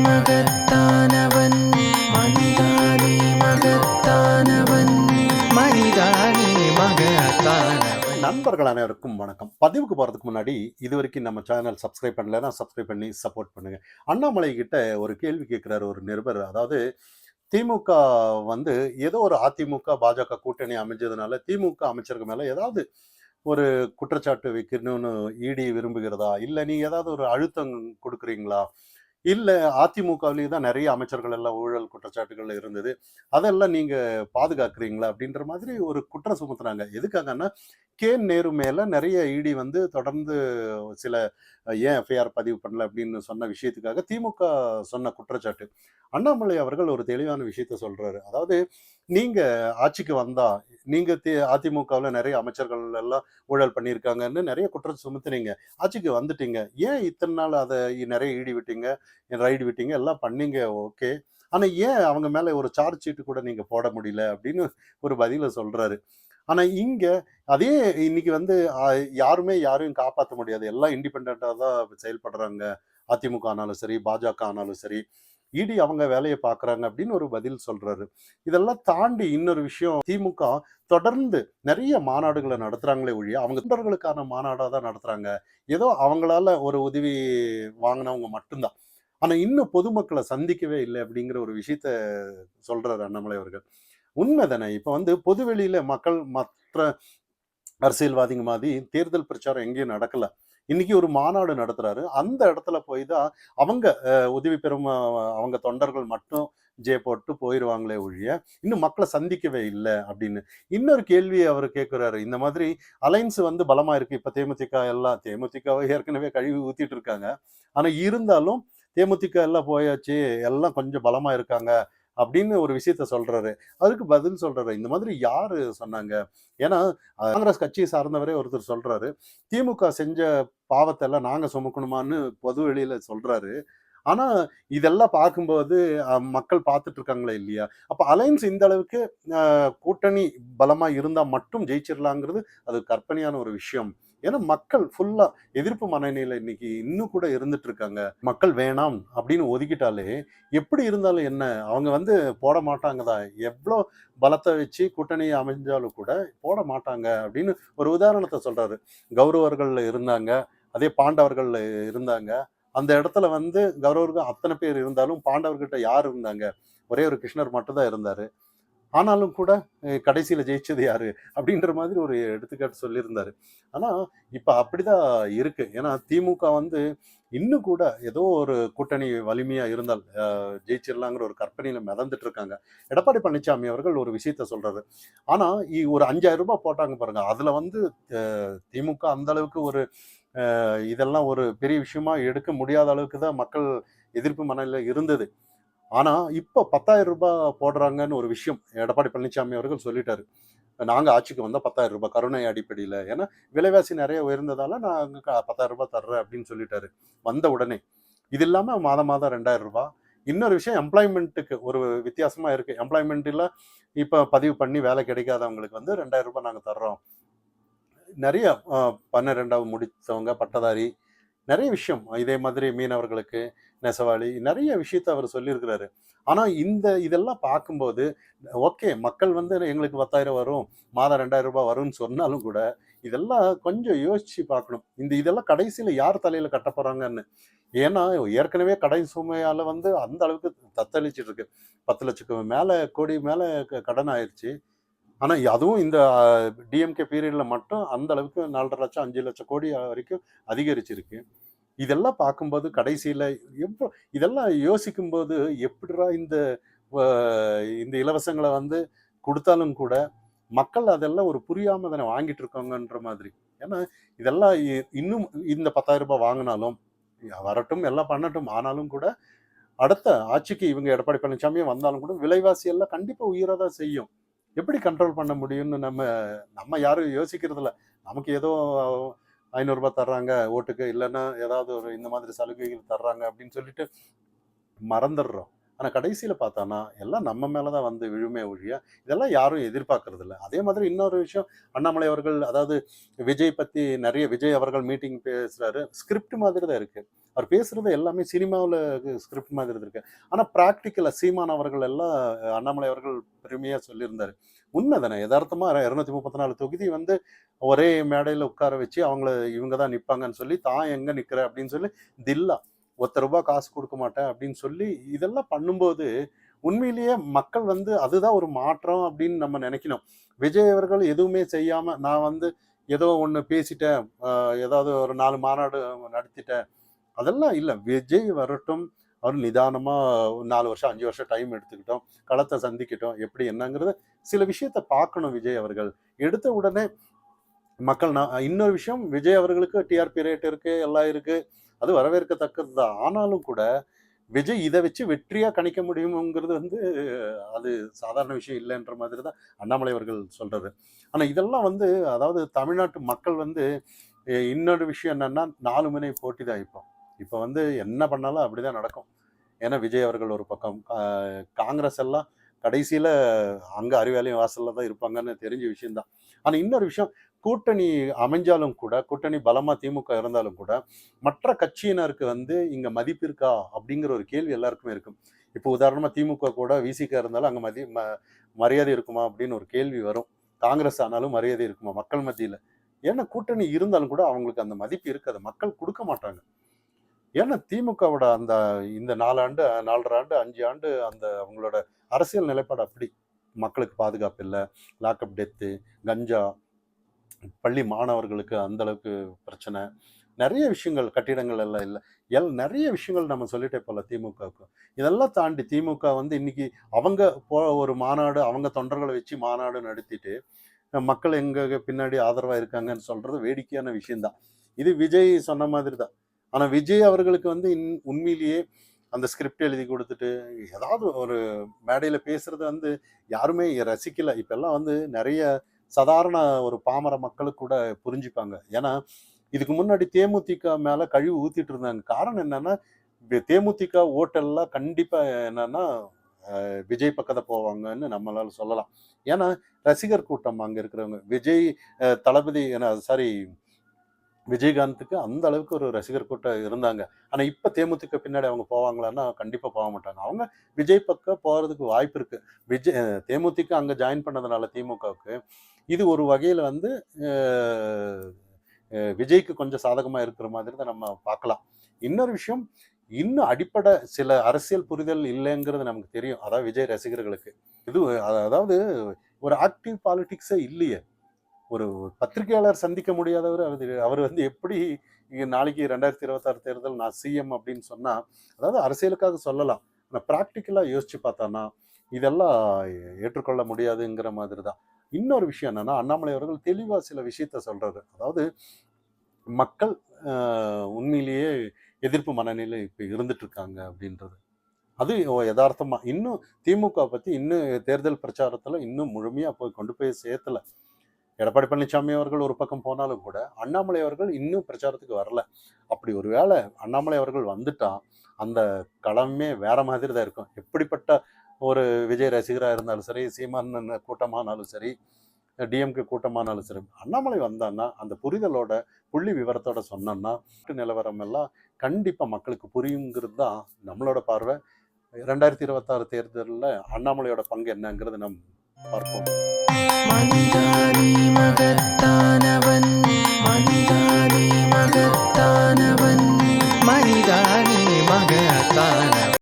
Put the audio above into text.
மகத்தானவன் மனிதானே மகத்தானவன் மனிதானே மகத்தானவன். நண்பர்கள் அனைவருக்கும் வணக்கம். பதிவுக்கு போறதுக்கு முன்னாடி இது வரைக்கும் நம்ம சேனல் சப்ஸ்கிரைப் பண்ணலைன்னா சப்ஸ்கிரைப் பண்ணி சப்போர்ட் பண்ணுங்க. அண்ணாமலை கிட்ட ஒரு கேள்வி கேட்கிறாரு ஒரு நிருபர். அதாவது திமுக வந்து ஏதோ ஒரு அதிமுக பாஜக கூட்டணி அமைஞ்சதுனால திமுக அமைச்சருக்கு மேல ஏதாவது ஒரு குற்றச்சாட்டு வைக்கணும்னு இடி விரும்புகிறதா, இல்ல நீங்க ஏதாவது ஒரு அழுத்தம் கொடுக்குறீங்களா, இல்ல அதிமுகவிலேயே தான் நிறைய அமைச்சர்கள் எல்லாம் ஊழல் குற்றச்சாட்டுகள் இருந்தது, அதெல்லாம் நீங்க பாதுகாக்கிறீங்களா அப்படின்ற மாதிரி ஒரு குற்றம் சுமத்துனாங்க. எதுக்காகன்னா நேரு மேல நிறைய இடி வந்து தொடர்ந்து சில ஏன் எஃப்ஐஆர் பதிவு பண்ணல அப்படின்னு சொன்ன விஷயத்துக்காக திமுக சொன்ன குற்றச்சாட்டு. அண்ணாமலை அவர்கள் ஒரு தெளிவான விஷயத்த சொல்றாரு. அதாவது நீங்க ஆட்சிக்கு வந்தா நீங்க அதிமுகவில் நிறைய அமைச்சர்கள் எல்லாம் ஊழல் பண்ணியிருக்காங்கன்னு நிறைய குற்றம் சுமத்துனீங்க. ஆட்சிக்கு வந்துட்டீங்க, ஏன் இத்தனை நாள் அதை நிறைய ஈடி விட்டீங்க, ரைடு விட்டீங்க, எல்லாம் பண்ணீங்க, ஓகே. ஆனா ஏன் அவங்க மேல ஒரு சார்ஜ் ஷீட் கூட நீங்க போட முடியல அப்படின்னு ஒரு பதில சொல்றாரு. ஆனா இங்க அதே இன்னைக்கு வந்து யாருமே யாரையும் காப்பாற்ற முடியாது, எல்லாம் இண்டிபெண்டா தான் செயல்படுறாங்க. அதிமுக ஆனாலும் சரி, பாஜக ஆனாலும் சரி, இடி அவங்க வேலையை பார்க்குறாங்க அப்படின்னு ஒரு பதில் சொல்றாரு. இதெல்லாம் தாண்டி இன்னொரு விஷயம், திமுக தொடர்ந்து நிறைய மாநாடுகளை நடத்துறாங்களே ஒழிய அவங்க தொண்டர்களுக்கான மாநாடாக தான் நடத்துறாங்க. ஏதோ அவங்களால ஒரு உதவி வாங்கினவங்க மட்டும்தான். ஆனா இன்னும் பொதுமக்களை சந்திக்கவே இல்லை அப்படிங்கிற ஒரு விஷயத்த சொல்றாரு அண்ணாமலை அவர்கள். உண்மைதானே. இப்ப வந்து பொதுவெளியில மக்கள் மற்ற அரசியல்வாதிங்க மாதிரி தேர்தல் பிரச்சாரம் எங்கேயும் நடக்கல. இன்னைக்கு ஒரு மாநாடு நடத்துறாரு. அந்த இடத்துல போய் தான் அவங்க உதவி பெறும் அவங்க தொண்டர்கள் மட்டும் போட்டு போயிருவாங்களே ஒழிய, இன்னும் மக்களை சந்திக்கவே இல்ல அப்படின்னு. இன்னொரு கேள்வி அவரு கேட்கிறாரு. இந்த மாதிரி அலைன்ஸ் வந்து பலமா இருக்கு. இப்ப தேமுதிக எல்லாம் தேமுதிகவை ஏற்கனவே கழுவி ஊத்திட்டு இருக்காங்க. ஆனா இருந்தாலும் தேமுதிக எல்லாம் போயாச்சு, எல்லாம் கொஞ்சம் பலமா இருக்காங்க அப்படின்னு ஒரு விஷயத்த சொல்றாரு. அதுக்கு பதில் சொல்றாரு. இந்த மாதிரி யாரு சொன்னாங்க? ஏன்னா காங்கிரஸ் கட்சியை சார்ந்தவரே ஒருத்தர் சொல்றாரு, திமுக செஞ்ச பாவத்தை எல்லாம் நாங்க சுமக்கணுமான்னு பொது வெளியில சொல்றாரு. ஆனா இதெல்லாம் பார்க்கும்போது மக்கள் பார்த்துட்டு இருக்காங்களே இல்லையா? அப்ப அலைன்ஸ் இந்த அளவுக்கு கூட்டணி பலமா இருந்தா மட்டும் ஜெயிச்சிடலாங்கிறது அது கற்பனையான ஒரு விஷயம். ஏன்னா மக்கள் ஃபுல்லா எதிர்ப்பு மனநிலை இன்னைக்கு இன்னும் கூட இருந்துட்டு இருக்காங்க. மக்கள் வேணாம் அப்படின்னு ஒதுக்கிட்டாலே எப்படி இருந்தாலும் என்ன, அவங்க வந்து போட மாட்டாங்க தான். எவ்வளோ பலத்தை வச்சு கூட்டணி அமைஞ்சாலும் கூட போட மாட்டாங்க அப்படின்னு ஒரு உதாரணத்தை சொல்றாரு. கௌரவர்கள் இருந்தாங்க, அதே பாண்டவர்கள் இருந்தாங்க. அந்த இடத்துல வந்து கௌரவர்கள் அத்தனை பேர் இருந்தாலும் பாண்டவர்கிட்ட யார் இருந்தாங்க? ஒரே ஒரு கிருஷ்ணர் மட்டும் தான் இருந்தாரு. ஆனாலும் கூட கடைசியில ஜெயிச்சது யாரு? அப்படின்ற மாதிரி ஒரு எடுத்துக்காட்டு சொல்லியிருந்தாரு. ஆனா, இப்ப அப்படிதான் இருக்கு. ஏன்னா திமுக வந்து இன்னும் கூட ஏதோ ஒரு கூட்டணி வலிமையா இருந்தால் ஜெயிச்சிடலாங்கிற ஒரு கற்பனையில மிதந்துட்டு இருக்காங்க. எடப்பாடி பழனிசாமி அவர்கள் ஒரு விஷயத்த சொல்றாரு. ஆனா, ஒரு ரூ. 5,000 போட்டாங்க பாருங்க. அதுல வந்து திமுக அந்த அளவுக்கு ஒரு இதெல்லாம் ஒரு பெரிய விஷயமா எடுக்க முடியாத அளவுக்கு தான் மக்கள் எதிர்ப்பு மனநிலை இருந்தது. ஆனா, இப்ப ரூ. 10,000 போடுறாங்கன்னு ஒரு விஷயம் எடப்பாடி பழனிசாமி அவர்கள் சொல்லிட்டாரு. நாங்க ஆட்சிக்கு வந்தா ரூ. 10,000 கருணை அடிப்படையில. ஏன்னா, விலைவாசி நெறைய உயர்ந்ததால நாங்க ரூ. 10,000 தர்றேன் அப்படின்னு சொல்லிட்டாரு. வந்த உடனே. இது இல்லாம மாதம் மாதம் ரூ. 2,000. இன்னொரு விஷயம் எம்ப்ளாய்மென்ட்க்கு ஒரு வித்தியாசமா இருக்கு. எம்ப்ளாய்மென்ட்ல இப்ப பதிவு பண்ணி வேலை கிடைக்காதவங்களுக்கு வந்து ரூ. 2,000 நாங்க தர்றோம். நெறைய 12வது முடிச்சவங்க, பட்டதாரி, நெறைய விஷயம். இதே மாதிரி மீனவர்களுக்கு, நெசவாளி நெறைய விஷயத்த அவர் சொல்லியிருக்கிறாரு. ஆனா இதெல்லாம் பார்க்கும்போது, ஓகே மக்கள் வந்து எங்களுக்கு 10,000 வரும், மாதம் ரூ. 2,000 வரும்னு சொன்னாலும் கூட, இதெல்லாம் கொஞ்சம் யோசிச்சு பார்க்கணும். இதெல்லாம் கடைசியில யார் தலையில கட்டப் போறாங்கன்னு. ஏன்னா, ஏற்கனவே கடன் சுமையால வந்து அந்த அளவுக்கு தத்தளிச்சுட்டு இருக்கு. 10,00,000 மேல கோடி மேல கடன் ஆயிருச்சு. ஆனா அதுவும் இந்த டிஎம்கே பீரியட்ல மட்டும் அந்த அளவுக்கு 4,50,000 5,00,000 கோடி வரைக்கும் அதிகரிச்சிருக்கு. இதெல்லாம் பார்க்கும்போது கடைசியில எவ்வ இதெல்லாம் யோசிக்கும்போது எப்பிடிறா வ இந்த இலவசங்கள வந்து குடுத்தாலும் கூட, மக்கள் அதெல்லாம் ஒரு புரியாம தானே வாங்கிட்டு இருக்காங்கன்ற மாதிரி. ஏன்னா, இதெல்லாம் இன்னும் இந்த ரூ. 10,000 வாங்குனாலும், வரட்டும் எல்லாம் பண்ணட்டும். ஆனாலும் கூட, அடுத்த ஆட்சிக்கு இவங்க எடப்பாடி பழனிசாமியே வந்தாலும் கூட, விலைவாசி எல்லாம் கண்டிப்பா உயர தான் செய்யும். எப்படி கண்ட்ரோல் பண்ண முடியும்னு நம்ம நம்ம யாரும் யோசிக்கிறதில்ல. நமக்கு ஏதோ ரூ. 500 தர்றாங்க ஓட்டுக்கு, இல்லன்னா ஏதாவது ஒரு இந்த மாதிரி சலுகைகள் தர்றாங்க அப்படின்னு சொல்லிட்டு மறந்துடுறோம். ஆனா கடைசியில பார்த்தான்னா, எல்லாம் நம்ம மேல தான் வந்து விழுமே ஒழிய, இதெல்லாம் யாரும் எதிர்பார்க்கறதில்ல. அதே மாதிரி இன்னொரு விஷயம், அண்ணாமலை அவர்கள் அதாவது விஜய் பத்தி நெறைய விஜய் அவர்கள் மீட்டிங் பேசுறாரு. ஸ்கிரிப்ட் மாதிரி தான் இருக்கு. அவர் பேசுறது எல்லாமே சினிமாவில் ஸ்கிரிப்ட் மாதிரி இருக்கு. ஆனால் ப்ராக்டிக்கலாக சீமான் அவர்கள் எல்லாம் அண்ணாமலை அவர்கள் பெருமையாக சொல்லியிருந்தாரு. உண்மைதானே, யதார்த்தமாக 234 தொகுதி வந்து ஒரே மேடையில் உட்கார வச்சு அவங்கள இவங்க தான் நிற்பாங்கன்னு சொல்லி, தான் எங்கே நிற்கிற அப்படின்னு சொல்லி தில்லா ₹1 காசு கொடுக்க மாட்டேன் அப்படின்னு சொல்லி இதெல்லாம் பண்ணும்போது உண்மையிலேயே மக்கள் வந்து அதுதான் ஒரு மாற்றம் அப்படின்னு நம்ம நினைக்கணும். விஜய் அவர்கள் எதுவுமே செய்யாம நான் வந்து ஏதோ ஒண்ணு பேசிட்டேன், ஏதாவது ஒரு 4 மாநாடு நடத்திட்டேன், அதெல்லாம் இல்ல. விஜய் வரட்டும், அவர் நிதானமா 4 வருஷம் 5 வருஷம் டைம் எடுத்துக்கிட்டோம், களத்தை சந்திக்கட்டும், எப்படி என்னங்கிறத சில விஷயத்த பார்க்கணும் விஜய் அவர்கள். எடுத்த உடனே மக்கள் இன்னொரு விஷயம், விஜய் அவர்களுக்கு டிஆர்பி ரேட் இருக்கு, எல்லாம் இருக்கு, அது வரவேற்கத்தக்கது தான். ஆனாலும் கூட விஜய் இதை வச்சு வெற்றியா கணிக்க முடியுங்கிறது வந்து அது சாதாரண விஷயம் இல்லைன்ற மாதிரி தான் அண்ணாமலை அவர்கள் சொல்றது. ஆனா இதெல்லாம் வந்து அதாவது தமிழ்நாட்டு மக்கள் வந்து இன்னொரு விஷயம் என்னன்னா 4 முனை போட்டி தான் இப்போ. இப்போ வந்து என்ன பண்ணாலும் அப்படிதான் நடக்கும். ஏன்னா விஜய் அவர்கள் ஒரு பக்கம், காங்கிரஸ் எல்லாம் கடைசியில அங்க அறிவாலயம் வாசல்ல தான் இருப்பாங்கன்னு தெரிஞ்ச விஷயம்தான். ஆனா இன்னொரு விஷயம், கூட்டணி அமைஞ்சாலும் கூட, கூட்டணி பலமா திமுக இருந்தாலும் கூட, மற்ற கட்சியினருக்கு வந்து இங்க மதிப்பு இருக்கா அப்படிங்கிற ஒரு கேள்வி எல்லாருக்குமே இருக்கும். இப்போ உதாரணமா திமுக கூட விசிக இருந்தாலும் அங்க மரியாதை இருக்குமா அப்படின்னு ஒரு கேள்வி வரும். காங்கிரஸ் ஆனாலும் மரியாதை இருக்குமா மக்கள் மத்தியில? ஏன்னா கூட்டணி இருந்தாலும் கூட அவங்களுக்கு அந்த மதிப்பு இருக்காது, மக்கள் கொடுக்க மாட்டாங்க. ஏன்னா திமுகவோட அந்த இந்த 4 ஆண்டு 4.5 ஆண்டு 5 ஆண்டு அந்த அவங்களோட அரசியல் நிலைப்பாடு அப்படி. மக்களுக்கு பாதுகாப்பு இல்லை, லாக்அப் டெத்து, கஞ்சா, பள்ளி மாணவர்களுக்கு அந்த அளவுக்கு பிரச்சனை, நிறைய விஷயங்கள், கட்டிடங்கள் எல்லாம் இல்லை, நிறைய விஷயங்கள் நம்ம சொல்லிட்டே போல திமுகவுக்கு. இதெல்லாம் தாண்டி திமுக வந்து இன்னைக்கு அவங்க ஒரு மாநாடு, அவங்க தொண்டர்களை வச்சு மாநாடு நடத்திட்டு மக்கள் எங்க பின்னாடி ஆதரவா இருக்காங்கன்னு சொல்றது வேடிக்கையான விஷயம்தான். இது விஜய் சொன்ன மாதிரி தான். ஆனா விஜய் அவர்களுக்கு வந்து உண்மையிலேயே அந்த ஸ்கிரிப்ட் எழுதி கொடுத்துட்டு ஏதாவது ஒரு மேடையில பேசுறது வந்து யாருமே ரசிக்கல. இப்பெல்லாம் வந்து நிறைய சாதாரண ஒரு பாமர மக்களுக்கு கூட புரிஞ்சுப்பாங்க. ஏன்னா இதுக்கு முன்னாடி தேமுதிக மேல கழிவு ஊத்திட்டு இருந்தாங்க. காரணம் என்னன்னா, தேமுதிக ஓட்டெல்லாம் கண்டிப்பா என்னன்னா விஜய் பக்கத்தை போவாங்கன்னு நம்மளால சொல்லலாம். ஏன்னா ரசிகர் கூட்டம் அங்க இருக்கிறவங்க விஜய் தளபதி சாரி விஜயகாந்துக்கு அந்த அளவுக்கு ஒரு ரசிகர் கூட்டம் இருந்தாங்க. ஆனா இப்ப தேமுதிக பின்னாடி அவங்க போவாங்களான்னா கண்டிப்பா போக மாட்டாங்க. அவங்க விஜய் பக்கம் போறதுக்கு வாய்ப்பு இருக்கு. தேமுதிக அங்க ஜாயின் பண்ணதுனால திமுகவுக்கு இது ஒரு வகையில வந்து விஜய்க்கு கொஞ்சம் சாதகமா இருக்கிற மாதிரி தான் நம்ம பார்க்கலாம். இன்னொரு விஷயம், இன்னும் அடிப்படை சில அரசியல் புரிதல் இல்லைங்கிறது நமக்கு தெரியும். அதாவது விஜய் ரசிகர்களுக்கு இது அதாவது ஒரு ஆக்டிவ் பாலிடிக்ஸே இல்லையே. ஒரு பத்திரிகையாளர் சந்திக்க முடியாதவர் அவர் வந்து எப்படி நாளைக்கு 2026 தேர்தல் நான் சிஎம் அப்படின்னு சொன்னா, அதாவது அரசியலுக்காக சொல்லலாம். ஆனால் ப்ராக்டிக்கலா யோசிச்சு பார்த்தானா இதெல்லாம் ஏற்றுக்கொள்ள முடியாதுங்கிற மாதிரி தான். இன்னொரு விஷயம் என்னன்னா, அண்ணாமலை அவர்கள் தெளிவா சில விஷயத்த சொல்றாரு. அதாவது மக்கள் உண்மையிலேயே எதிர்ப்பு மனநிலை இப்ப இருந்துட்டு இருக்காங்க அப்படின்றது. அது யதார்த்தமா இன்னும் திமுக பத்தி இன்னும் தேர்தல் பிரச்சாரத்துல இன்னும் முழுமையா கொண்டு போய் சேர்த்தல. எடப்பாடி பழனிசாமி அவர்கள் ஒரு பக்கம் போனாலும் கூட அண்ணாமலை அவர்கள் இன்னும் பிரச்சாரத்துக்கு வரல. அப்படி ஒரு வேளை அண்ணாமலை அவர்கள் வந்துட்டா அந்த களமே வேற மாதிரி தான் இருக்கும். எப்படிப்பட்ட ஒரு விஜய் ரசிகரா இருந்தாலும் சரி, சீமான் கூட்டமானாலும் சரி, டிஎம்கே கூட்டமானாலும் சரி, அண்ணாமலை வந்தான்னா அந்த புரிதலோட புள்ளி விவரத்தோட சொன்னோம்னா நிலவரம் எல்லாம் கண்டிப்பா மக்களுக்கு புரியுங்கிறது தான் நம்மளோட பார்வை. 2026 தேர்தலில் அண்ணாமலையோட பங்கு என்னங்கிறது நம்ம பார்ப்போம். மனிதானி மகத்தானவன், மனிதானி மகத்தானவன், மனிதானி மகத்தானவன்.